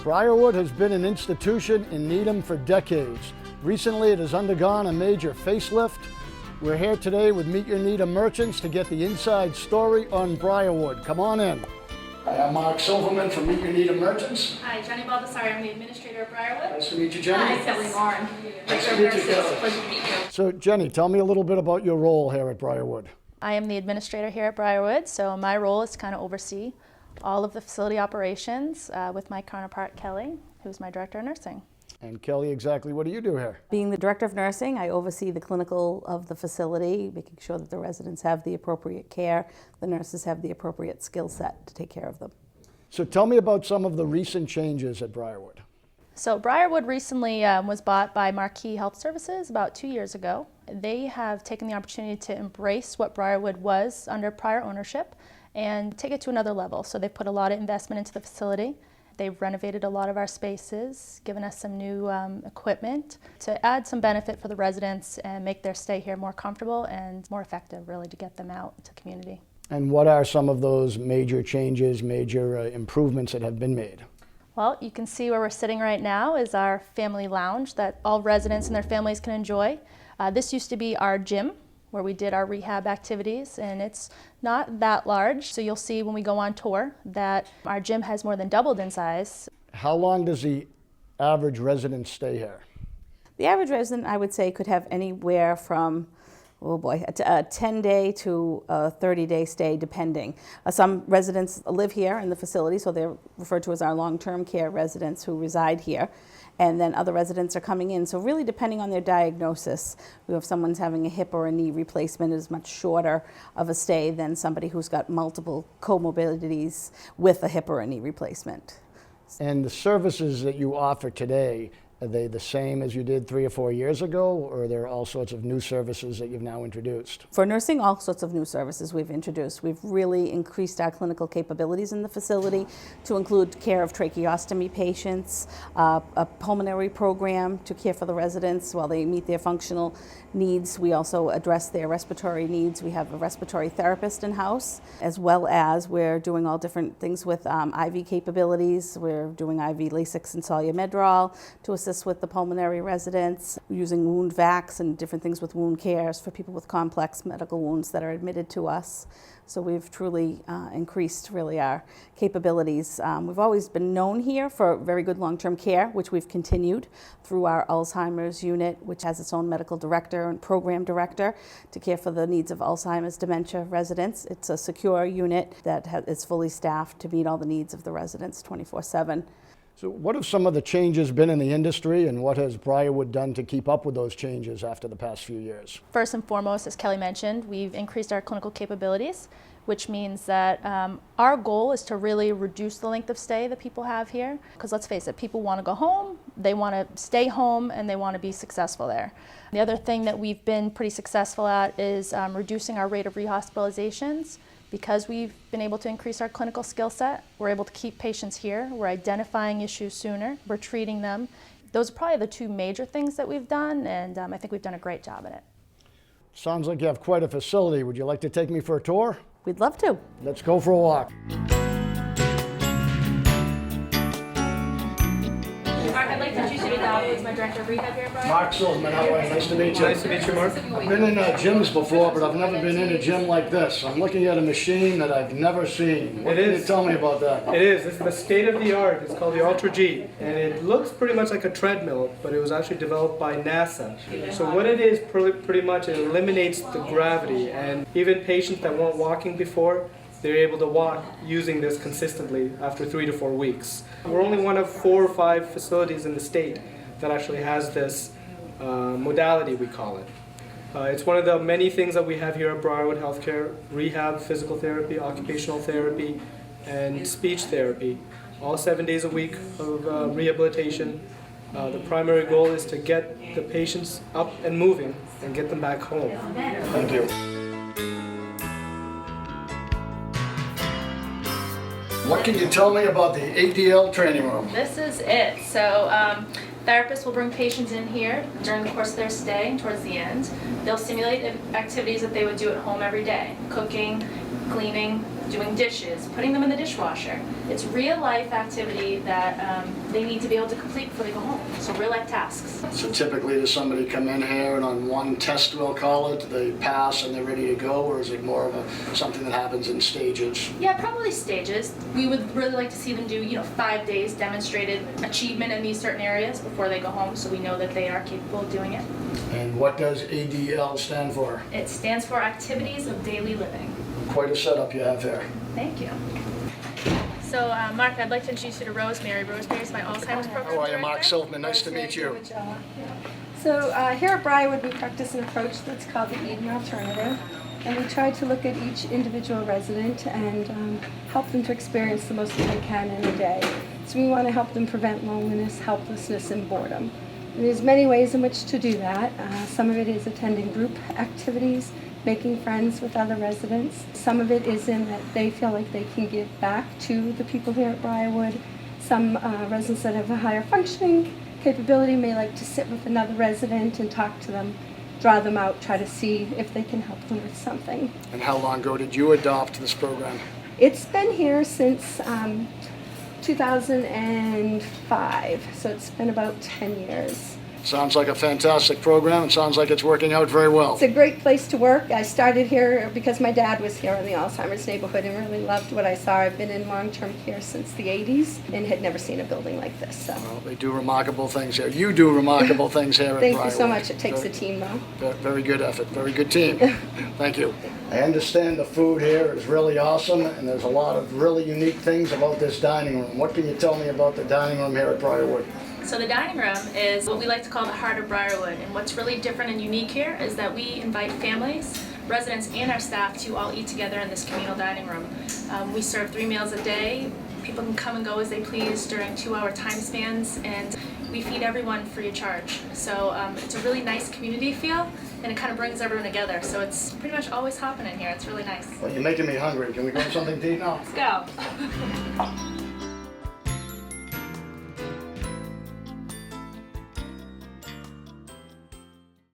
Briarwood has been an institution in Needham for decades. Recently, it has undergone a major facelift. We're here today with Meet Your Needham merchants to get the inside story on Briarwood. Come on in. Hi, I'm Mark Silverman from Meet Your Needham merchants. Hi, Jenny Baldessari. I'm the administrator of Briarwood. Nice to meet you, Jenny. Hi, Kelly Lauren. Nice to meet you, Kelly. Pleasure to meet you. So, Jenny, tell me a little bit about your role here at Briarwood. I am the administrator here at Briarwood, so my role is to kind of oversee all of the facility operations with my counterpart, Kelly, who's my director of nursing. And Kelly, exactly what do you do here? Being the director of nursing, I oversee the clinical of the facility, making sure that the residents have the appropriate care, the nurses have the appropriate skill set to take care of them. So tell me about some of the recent changes at Briarwood. So Briarwood recently was bought by Marquee Health Services about 2 years ago. They have taken the opportunity to embrace what Briarwood was under prior ownership and take it to another level. So they've put a lot of investment into the facility. They've renovated a lot of our spaces, given us some new equipment to add some benefit for the residents and make their stay here more comfortable and more effective, really, to get them out to the community. And what are some of those major changes, major improvements that have been made? Well, you can see where we're sitting right now is our family lounge that all residents and their families can enjoy. This used to be our gym where we did our rehab activities, and it's not that large. So you'll see when we go on tour that our gym has more than doubled in size. How long does the average resident stay here? The average resident, I would say, could have anywhere from a 10-day to a 30-day stay, depending. Some residents live here in the facility, so they're referred to as our long-term care residents who reside here. And then other residents are coming in. So really depending on their diagnosis, if someone's having a hip or a knee replacement, is much shorter of a stay than somebody who's got multiple comorbidities with a hip or a knee replacement. And the services that you offer today, are they the same as you did 3 or 4 years ago, or are there all sorts of new services that you've now introduced? For nursing, all sorts of new services we've introduced. We've really increased our clinical capabilities in the facility to include care of tracheostomy patients, a pulmonary program to care for the residents while they meet their functional needs. We also address their respiratory needs. We have a respiratory therapist in-house, as well as we're doing all different things with IV capabilities. We're doing IV Lasix and Solumedrol to assist with the pulmonary residents, using wound vacs and different things with wound cares for people with complex medical wounds that are admitted to us. So we've truly increased really our capabilities. We've always been known here for very good long-term care, which we've continued through our Alzheimer's unit, which has its own medical director and program director to care for the needs of Alzheimer's dementia residents. It's a secure unit that is fully staffed to meet all the needs of the residents 24/7. So what have some of the changes been in the industry, and what has Briarwood done to keep up with those changes after the past few years? First and foremost, as Kelly mentioned, we've increased our clinical capabilities, which means that our goal is to really reduce the length of stay that people have here. Because let's face it, people want to go home, they want to stay home, and they want to be successful there. The other thing that we've been pretty successful at is reducing our rate of rehospitalizations. Because we've been able to increase our clinical skill set, we're able to keep patients here. We're identifying issues sooner. We're treating them. Those are probably the two major things that we've done, and I think we've done a great job at it. Sounds like you have quite a facility. Would you like to take me for a tour? We'd love to. Let's go for a walk. Mark, I'd like to introduce you to Doug, who's my director of rehab here at Briarwood. Mark Silverman, how are you? Nice to meet you. Nice to meet you, Mark. I've been in gyms before, but I've never been in a gym like this. I'm looking at a machine that I've never seen. What can you tell me about that? It is. It's the state of the art. It's called the Ultra G, and it looks pretty much like a treadmill, but it was actually developed by NASA. So what it is, pretty much, it eliminates the gravity, and even patients that weren't walking before, they're able to walk using this consistently after 3 to 4 weeks. We're only one of 4 or 5 facilities in the state that actually has this modality, we call it. It's one of the many things that we have here at Briarwood Healthcare: rehab, physical therapy, occupational therapy, and speech therapy. All 7 days a week of rehabilitation. The primary goal is to get the patients up and moving and get them back home. Thank you. What can you tell me about the ADL training room? This is it. So therapists will bring patients in here during the course of their stay and towards the end. They'll simulate activities that they would do at home every day: cooking, cleaning, doing dishes, putting them in the dishwasher. It's real life activity that they need to be able to complete before they go home. So real life tasks. So typically, does somebody come in here and on one test, we'll call it, they pass and they're ready to go, or is it more of something that happens in stages? Yeah, probably stages. We would really like to see them do, 5 days demonstrated achievement in these certain areas before they go home, so we know that they are capable of doing it. And what does ADL stand for? It stands for Activities of Daily Living. Quite a setup you have here. Thank you. So, Mark, I'd like to introduce you to Rosemary. Rosemary is my Alzheimer's program How are you, director. Mark Silverman? Nice to meet you. So here at Briarwood, we practice an approach that's called the Needham alternative, and we try to look at each individual resident and help them to experience the most that they can in a day. So we want to help them prevent loneliness, helplessness, and boredom. And there's many ways in which to do that. Some of it is attending group activities, making friends with other residents. Some of it is in that they feel like they can give back to the people here at Briarwood. Some residents that have a higher functioning capability may like to sit with another resident and talk to them, draw them out, try to see if they can help them with something. And how long ago did you adopt this program? It's been here since 2005, so it's been about 10 years. Sounds like a fantastic program. It sounds like it's working out very well. It's a great place to work. I started here because my dad was here in the Alzheimer's neighborhood and really loved what I saw. I've been in long-term care since the 80s and had never seen a building like this. So. Well, they do remarkable things here. You do remarkable things here at Thank Briarwood. you so much. It takes a team, though. Very good effort. Very good team. Thank you. I understand the food here is really awesome, and there's a lot of really unique things about this dining room. What can you tell me about the dining room here at Briarwood? So the dining room is what we like to call the heart of Briarwood, and what's really different and unique here is that we invite families, residents, and our staff to all eat together in this communal dining room. We serve 3 meals a day. People can come and go as they please during 2-hour time spans, and we feed everyone free of charge. So it's a really nice community feel, and it kind of brings everyone together. So it's pretty much always hopping in here. It's really nice. Well, you're making me hungry. Can we go have something to eat now? Let's go.